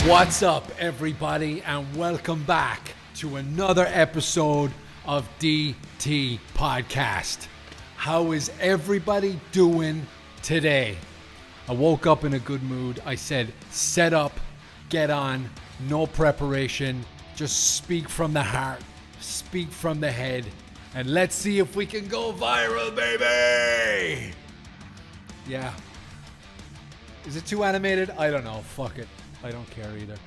What's up, everybody, and welcome back to another episode of DT Podcast. How is everybody doing today? I woke up in a good mood. I said, set up, get on, no preparation, just speak from the heart, speak from the head, and let's see if we can go viral, baby! Yeah. Is it too animated? I don't know. Fuck it. I don't care either.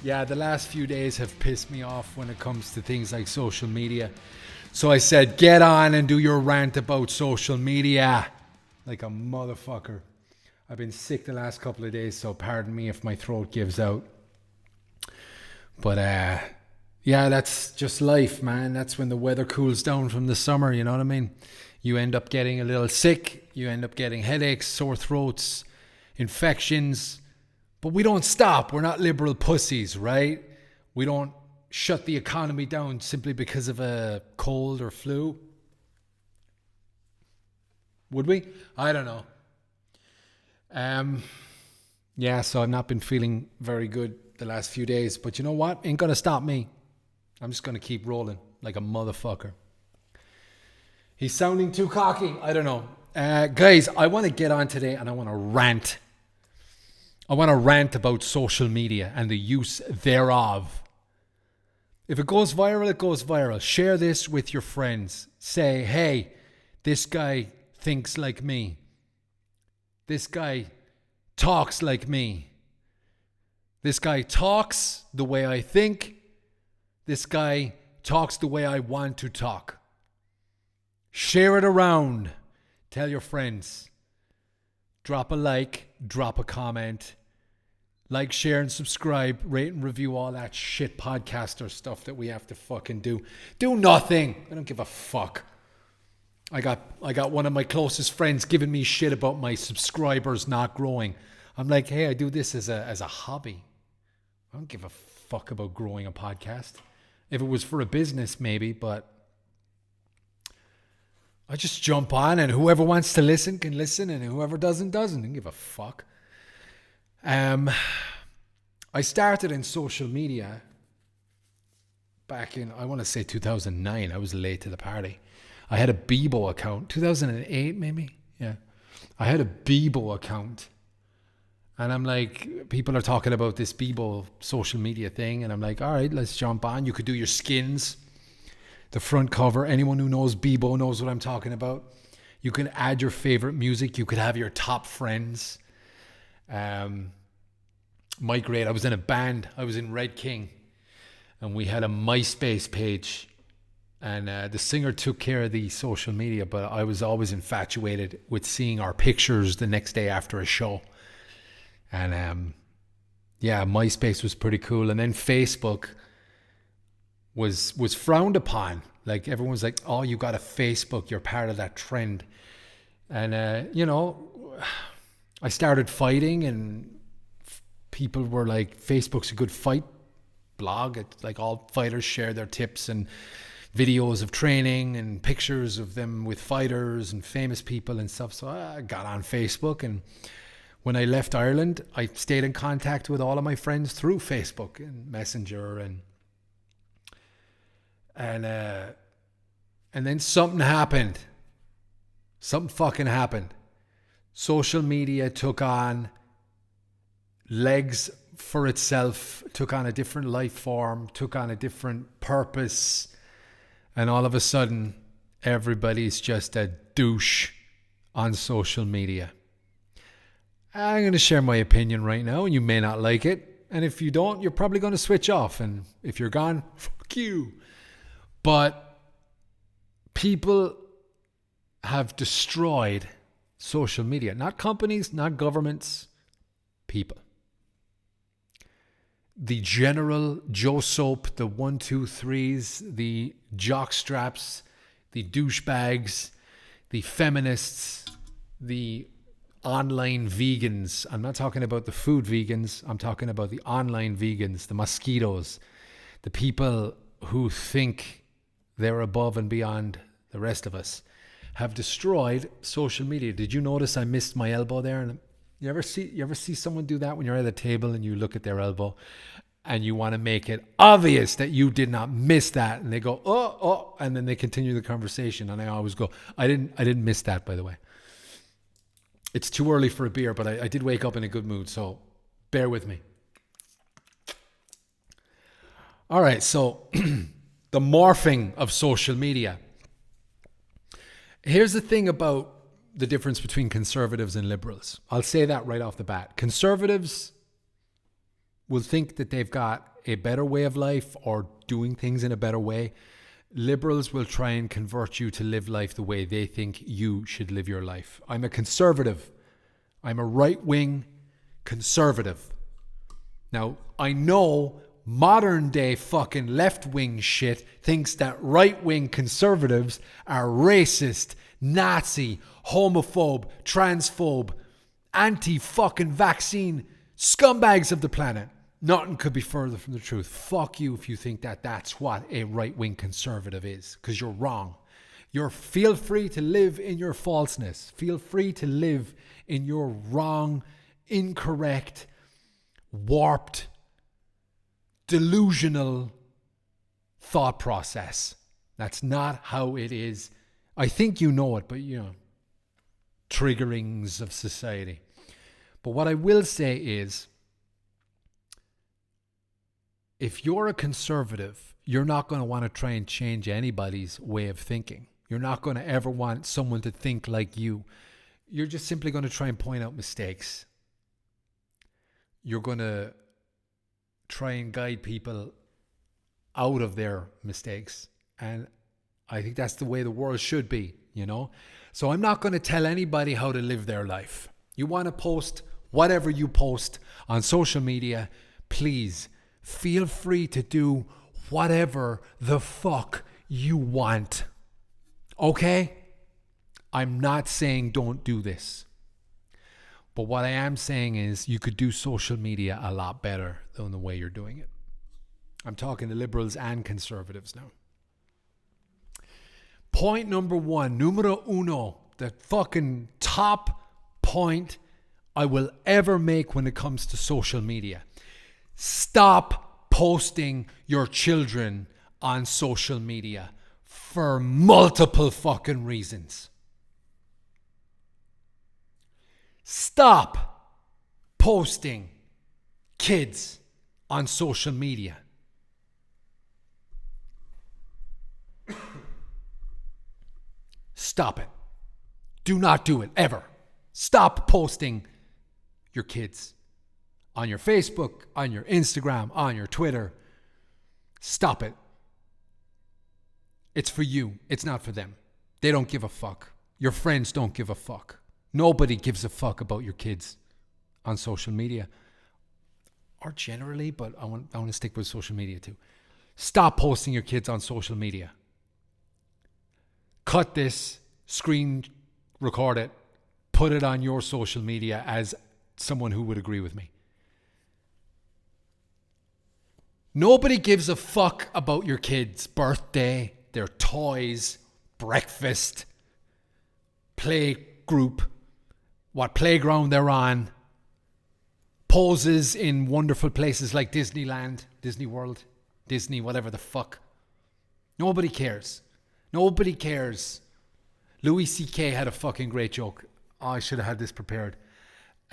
Yeah, the last few days have pissed me off when it comes to things like social media. So I said, get on and do your rant about social media. Like a motherfucker. I've been sick the last couple of days, so pardon me if my throat gives out. But yeah, that's just life, man. That's when the weather cools down from the summer, you know what I mean? You end up getting a little sick. You end up getting headaches, sore throats, infections. But we don't stop. We're not liberal pussies, right? We don't shut the economy down simply because of a cold or flu. Would we? I don't know. Yeah, so I've not been feeling very good the last few days. But you know what? Ain't going to stop me. I'm just going to keep rolling like a motherfucker. He's sounding too cocky. I don't know. Guys, I want to get on today and I want to rant. I want to rant about social media and the use thereof. If it goes viral, it goes viral. Share this with your friends. Say, hey, this guy thinks like me. This guy talks like me. This guy talks the way I think. This guy talks the way I want to talk. Share it around. Tell your friends. Drop a like, drop a comment. Like, share, and subscribe. Rate and review all that shit podcaster stuff that we have to fucking do. Do nothing. I don't give a fuck. I got one of my closest friends giving me shit about my subscribers not growing. I'm like, hey, I do this as a hobby. I don't give a fuck about growing a podcast. If it was for a business, maybe, but I just jump on and whoever wants to listen can listen and whoever doesn't. I don't give a fuck. I started in social media back in, I want to say 2009. I was late to the party. I had a Bebo account. 2008 maybe? Yeah. I had a Bebo account. And I'm like, people are talking about this Bebo social media thing. And I'm like, all right, let's jump on. You could do your skins. The front cover, anyone who knows Bebo knows what I'm talking about. You can add your favorite music. You could have your top friends. Mike Reid, I was in a band. I was in Red King. And we had a MySpace page. And the singer took care of the social media. But I was always infatuated with seeing our pictures the next day after a show. And yeah, MySpace was pretty cool. And then Facebook was frowned upon. Like everyone was like, oh, you got a Facebook, you're part of that trend. And you know, I started fighting and people were like, Facebook's a good fight blog. It's like all fighters share their tips and videos of training and pictures of them with fighters and famous people and stuff. So I got on Facebook, and when I left Ireland, I stayed in contact with all of my friends through Facebook and Messenger and then something happened. Something fucking happened. Social media took on legs for itself, took on a different life form, took on a different purpose, and all of a sudden, everybody's just a douche on social media. I'm going to share my opinion right now, and you may not like it. And if you don't, you're probably going to switch off. And if you're gone, fuck you. But people have destroyed social media. Not companies, not governments, people. The general Joe Soap, the 1, 2, 3s, the jockstraps, the douchebags, the feminists, the online vegans. I'm not talking about the food vegans. I'm talking about the online vegans, the mosquitoes, the people who think they're above and beyond the rest of us, have destroyed social media. Did you notice I missed my elbow there? And You ever see someone do that when you're at a table and you look at their elbow and you want to make it obvious that you did not miss that, and they go, oh, and then they continue the conversation, and I always go, I didn't miss that, by the way. It's too early for a beer, but I did wake up in a good mood, so bear with me. All right, so the morphing of social media. Here's the thing about the difference between conservatives and liberals. I'll say that right off the bat. Conservatives will think that they've got a better way of life or doing things in a better way. Liberals will try and convert you to live life the way they think you should live your life. I'm a conservative. I'm a right-wing conservative. Now, I know modern day fucking left-wing shit thinks that right-wing conservatives are racist, Nazi, homophobe, transphobe, anti-fucking vaccine scumbags of the planet. Nothing could be further from the truth. Fuck you if you think that that's what a right-wing conservative is, because you're wrong. Feel free to live in your falseness. Feel free to live in your wrong, incorrect, warped, delusional thought process. That's not how it is. I think you know it, but triggerings of society. But what I will say is, if you're a conservative, you're not going to want to try and change anybody's way of thinking. You're not going to ever want someone to think like you. You're just simply going to try and point out mistakes. You're going to try and guide people out of their mistakes. And I think that's the way the world should be, So I'm not going to tell anybody how to live their life. You want to post whatever you post on social media, please feel free to do whatever the fuck you want. Okay? I'm not saying don't do this. But what I am saying is you could do social media a lot better than the way you're doing it. I'm talking to liberals and conservatives now. Point number one, numero uno, the fucking top point I will ever make when it comes to social media. Stop posting your children on social media for multiple fucking reasons. Stop posting kids on social media. Stop it. Do not do it ever. Stop posting your kids on your Facebook, on your Instagram, on your Twitter. Stop it. It's for you. It's not for them. They don't give a fuck. Your friends don't give a fuck. Nobody gives a fuck about your kids on social media. Or generally, but I want to stick with social media too. Stop posting your kids on social media. Cut this, screen record it, put it on your social media as someone who would agree with me. Nobody gives a fuck about your kids' birthday, their toys, breakfast, play group, what playground they're on, poses in wonderful places like Disneyland, Disney World, Disney, whatever the fuck. Nobody cares. Nobody cares. Louis C.K. had a fucking great joke. Oh, I should have had this prepared.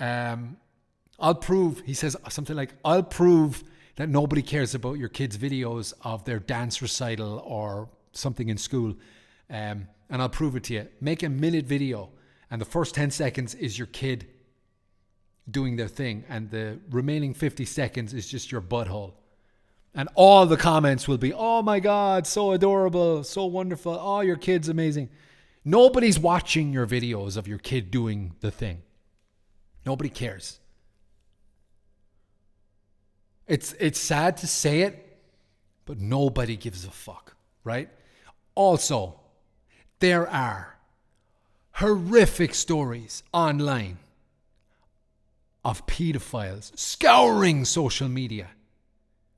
I'll prove, he says something like, I'll prove that nobody cares about your kids' videos of their dance recital or something in school. And I'll prove it to you. Make a minute video, and the first 10 seconds is your kid doing their thing, and the remaining 50 seconds is just your butthole. And all the comments will be, oh my God, so adorable, so wonderful. Oh, your kid's amazing. Nobody's watching your videos of your kid doing the thing. Nobody cares. It's sad to say it, but nobody gives a fuck, right? Also, there are horrific stories online of pedophiles scouring social media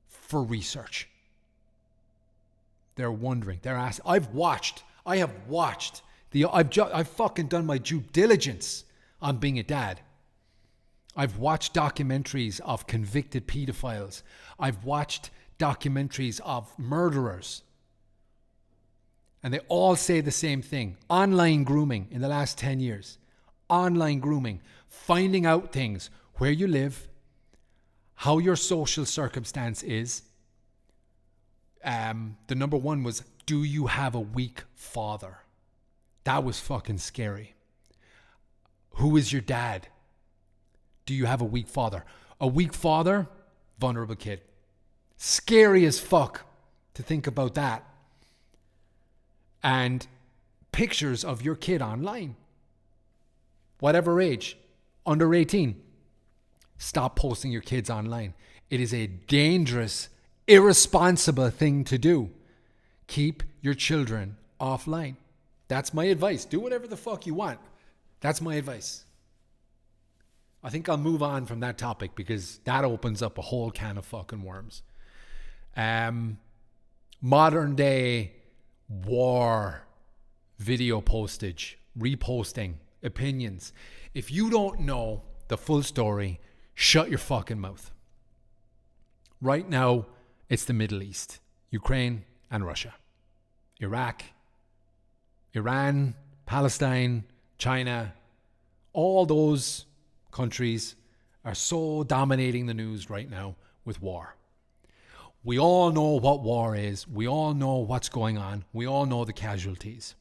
for research. They're wondering. They're asking. I've fucking done my due diligence on being a dad. I've watched documentaries of convicted pedophiles. I've watched documentaries of murderers. And they all say the same thing. Online grooming in the last 10 years. Online grooming. Finding out things. Where you live. How your social circumstance is. The number one was, do you have a weak father? That was fucking scary. Who is your dad? Do you have a weak father? A weak father, vulnerable kid. Scary as fuck to think about that. And pictures of your kid online. Whatever age, under 18. Stop posting your kids online. It is a dangerous, irresponsible thing to do. Keep your children offline. That's my advice. Do whatever the fuck you want. That's my advice. I think I'll move on from that topic because that opens up a whole can of fucking worms. Modern day war video postage, reposting, opinions. If you don't know the full story, shut your fucking mouth. Right now, it's the Middle East, Ukraine and Russia, Iraq, Iran, Palestine, China, all those countries are so dominating the news right now with war. We all know what war is. We all know what's going on. We all know the casualties.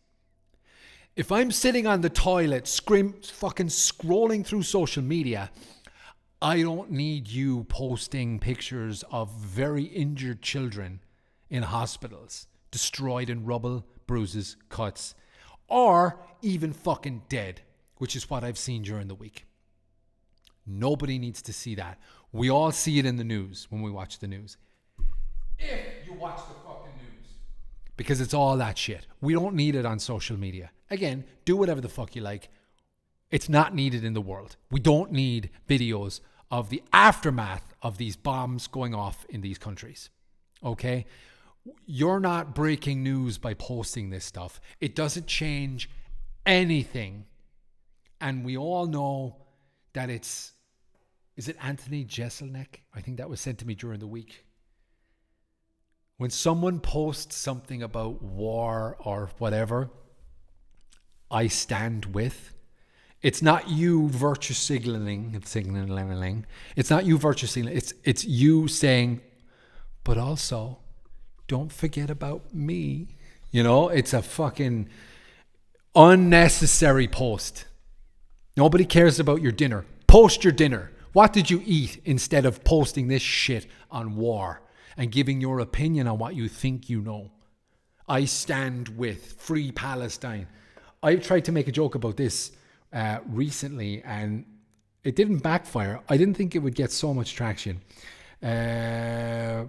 If I'm sitting on the toilet fucking scrolling through social media, I don't need you posting pictures of very injured children in hospitals, destroyed in rubble, bruises, cuts, or even fucking dead, which is what I've seen during the week. Nobody needs to see that. We all see it in the news when we watch the news. If you watch the fucking news. Because it's all that shit. We don't need it on social media. Again, do whatever the fuck you like. It's not needed in the world. We don't need videos of the aftermath of these bombs going off in these countries. Okay? You're not breaking news by posting this stuff. It doesn't change anything. And we all know that is it Anthony Jeselnik? I think that was sent to me during the week. When someone posts something about war or whatever, I stand with. It's not you virtue signaling. It's not you virtue signaling. It's you saying, but also, don't forget about me. You know, it's a fucking unnecessary post. Nobody cares about your dinner. Post your dinner. What did you eat instead of posting this shit on war and giving your opinion on what you think you know? I stand with Free Palestine. I tried to make a joke about this recently and it didn't backfire. I didn't think it would get so much traction. I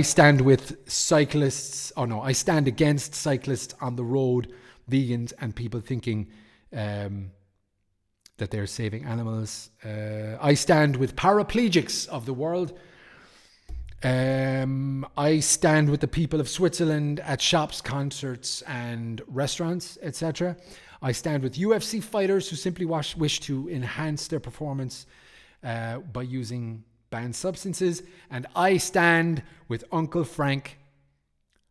stand with cyclists. I stand against cyclists on the road, vegans, and people thinking that they're saving animals. I stand with paraplegics of the world. I stand with the people of Switzerland at shops, concerts, and restaurants, etc. I stand with UFC fighters who simply wish to enhance their performance by using banned substances. And I stand with Uncle Frank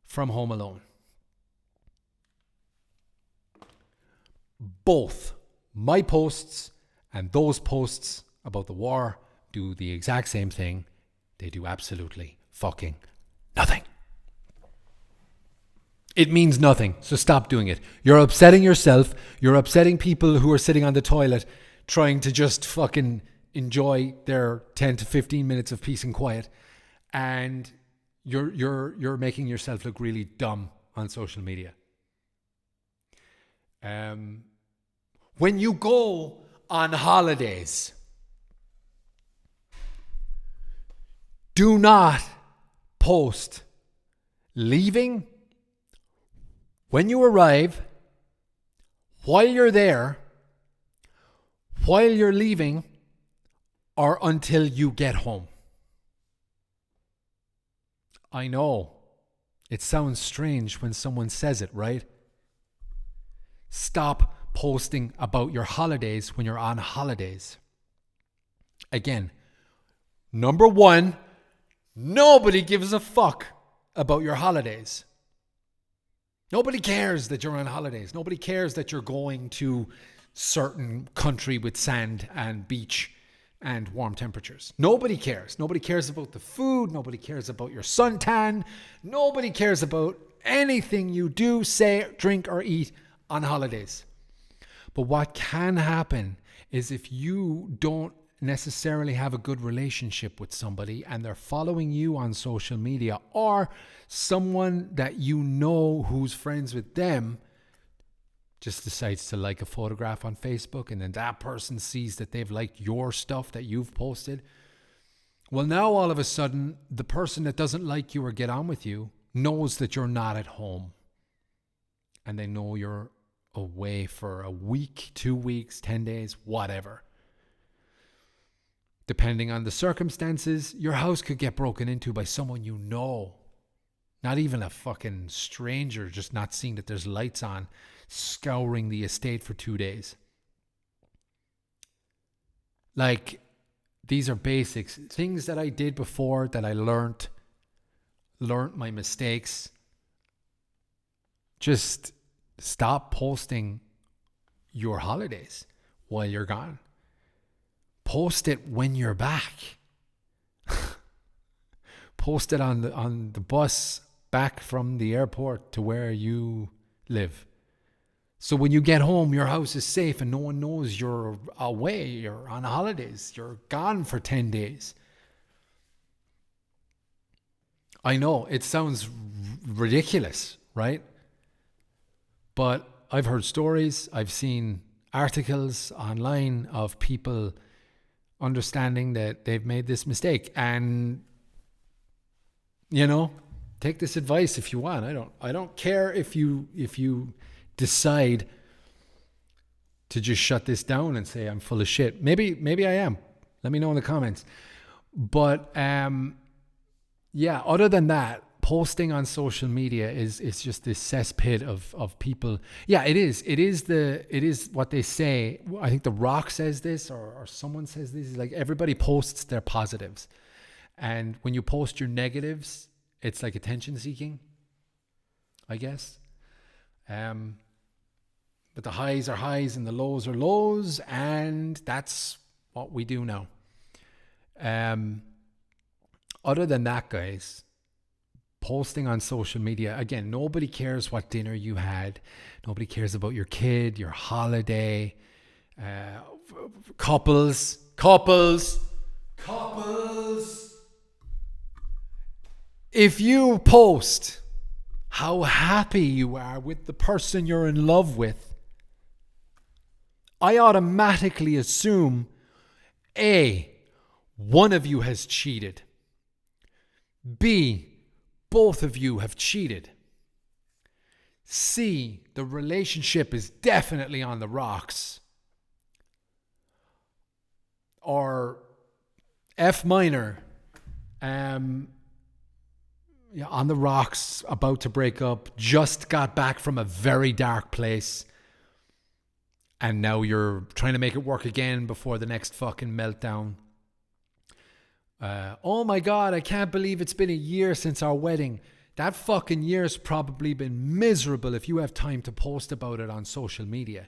from Home Alone. Both my posts and those posts about the war do the exact same thing. They do absolutely fucking nothing. It means nothing, so stop doing it. You're upsetting yourself. You're upsetting people who are sitting on the toilet trying to just fucking enjoy their 10 to 15 minutes of peace and quiet. And you're making yourself look really dumb on social media. When you go on holidays, do not post leaving, when you arrive, while you're there, while you're leaving, or until you get home. I know it sounds strange when someone says it, right? Stop posting about your holidays when you're on holidays. Again, number one, nobody gives a fuck about your holidays. Nobody cares that you're on holidays. Nobody cares that you're going to certain country with sand and beach and warm temperatures. Nobody cares. Nobody cares about the food. Nobody cares about your suntan. Nobody cares about anything you do, say, drink, or eat on holidays. But what can happen is if you don't necessarily have a good relationship with somebody and they're following you on social media, or someone that you know who's friends with them just decides to like a photograph on Facebook, and then that person sees that they've liked your stuff that you've posted. Well, now all of a sudden, the person that doesn't like you or get on with you knows that you're not at home. And they know you're away for a week, 2 weeks, 10 days, whatever. Depending on the circumstances, your house could get broken into by someone you know. Not even a fucking stranger, just not seeing that there's lights on, scouring the estate for 2 days. Like, these are basics. Things that I did before that I learned my mistakes. Just stop posting your holidays while you're gone. Post it when you're back. Post it on the bus back from the airport to where you live. So when you get home, your house is safe and no one knows you're away, you're on holidays, you're gone for 10 days. I know it sounds ridiculous, right? But I've heard stories, I've seen articles online of people understanding that they've made this mistake. And, you know, take this advice if you want. I don't care if you decide to just shut this down and say I'm full of shit. Maybe I am. Let me know in the comments. But yeah, other than that, posting on social media is just this cesspit of people. Yeah, it is. It is what they say. I think The Rock says this, or someone says this. Like, everybody posts their positives. And when you post your negatives, it's like attention seeking, I guess. But the highs are highs and the lows are lows, and that's what we do now. Other than that, guys, posting on social media, again, nobody cares what dinner you had. Nobody cares about your kid, your holiday. Couples. If you post how happy you are with the person you're in love with, I automatically assume A, one of you has cheated. B, both of you have cheated. C, the relationship is definitely on the rocks. Or F minor, on the rocks, about to break up, just got back from a very dark place, and now you're trying to make it work again before the next fucking meltdown. Oh my God, I can't believe it's been a year since our wedding. That fucking year's probably been miserable if you have time to post about it on social media.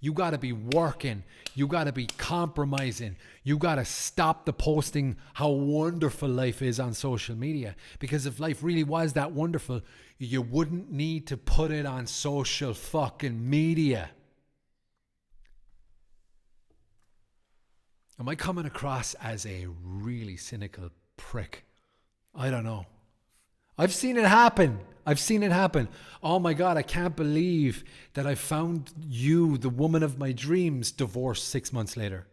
You got to be working. You got to be compromising. You got to stop the posting how wonderful life is on social media. Because if life really was that wonderful, you wouldn't need to put it on social fucking media. Am I coming across as a really cynical prick? I don't know. I've seen it happen. Oh my God, I can't believe that I found you, the woman of my dreams, divorced 6 months later.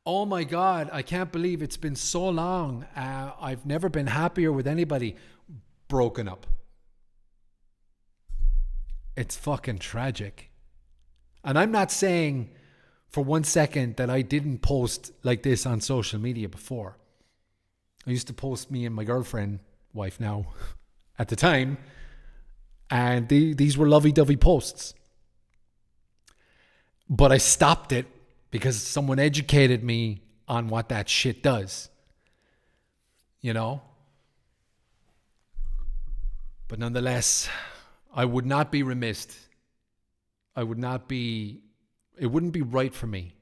Oh my God, I can't believe it's been so long. I've never been happier with anybody. Broken up. It's fucking tragic. And I'm not saying for 1 second that I didn't post like this on social media before. I used to post me and my girlfriend, wife now, at the time, and these were lovey-dovey posts. But I stopped it because someone educated me on what that shit does. You know? But nonetheless, I would not be remiss. It wouldn't be right for me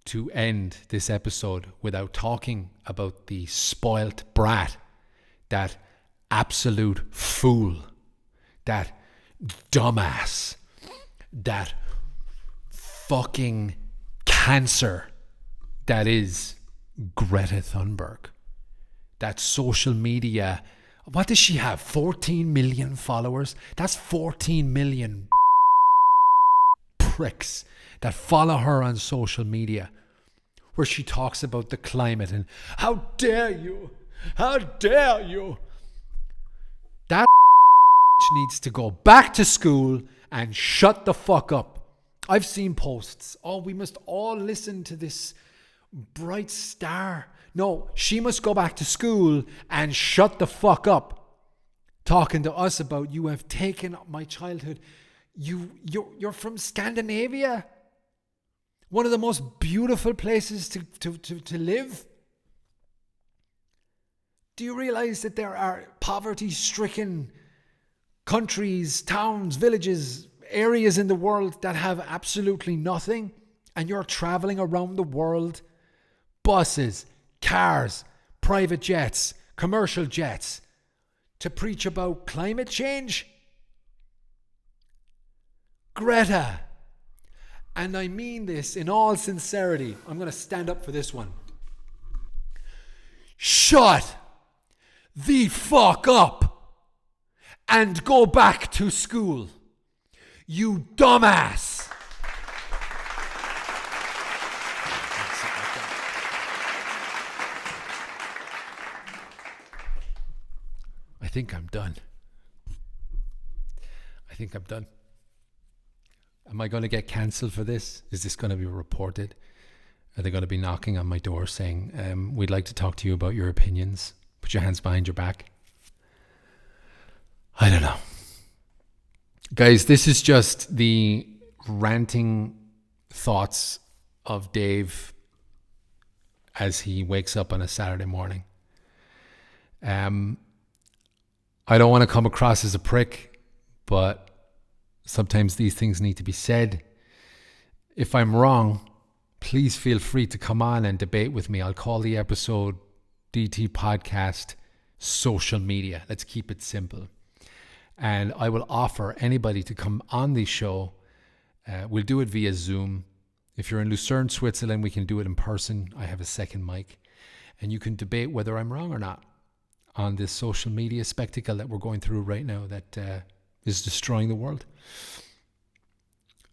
to end this episode without talking about the spoilt brat, that absolute fool, that dumbass, that fucking cancer that is Greta Thunberg. That social media, what does she have? 14 million followers? That's 14 million pricks that follow her on social media, where she talks about the climate and how dare you? That needs to go back to school and shut the fuck up. I've seen posts. Oh, we must all listen to this bright star. No, she must go back to school and shut the fuck up. Talking to us about, you have taken up my childhood. You're from Scandinavia. One of the most beautiful places to live. Do you realize that there are poverty-stricken countries, towns, villages, areas in the world that have absolutely nothing? And you're traveling around the world, buses, cars, private jets, commercial jets, to preach about climate change? Greta. And I mean this in all sincerity. I'm going to stand up for this one. Shut the fuck up and go back to school, you dumbass. I think I'm done. Am I going to get cancelled for this? Is this going to be reported? Are they going to be knocking on my door saying, we'd like to talk to you about your opinions? Put your hands behind your back. I don't know. Guys, this is just the ranting thoughts of Dave as he wakes up on a Saturday morning. I don't want to come across as a prick, but sometimes these things need to be said. If I'm wrong, please feel free to come on and debate with me. I'll call the episode DT Podcast Social Media. Let's keep it simple. And I will offer anybody to come on the show. We'll do it via Zoom. If you're in Lucerne, Switzerland, we can do it in person. I have a second mic. And you can debate whether I'm wrong or not on this social media spectacle that we're going through right now that is destroying the world.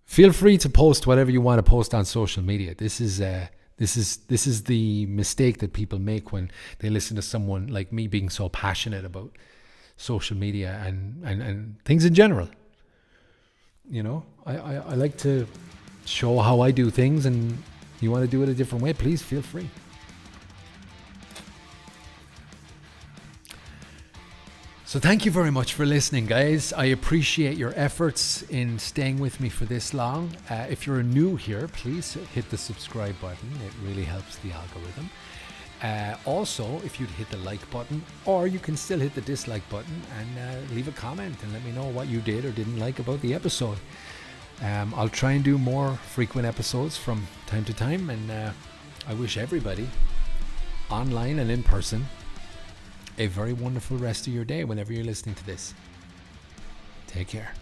Feel free to post whatever you want to post on social media. This is the mistake that people make when they listen to someone like me being so passionate about social media and things in general. You know, I like to show how I do things, and you want to do it a different way, please feel free. So thank you very much for listening, guys. I appreciate your efforts in staying with me for this long. If you're new here, please hit the subscribe button. It really helps the algorithm. Also, if you'd hit the like button, or you can still hit the dislike button and leave a comment and let me know what you did or didn't like about the episode. I'll try and do more frequent episodes from time to time, and I wish everybody, online and in person, a very wonderful rest of your day whenever you're listening to this. Take care.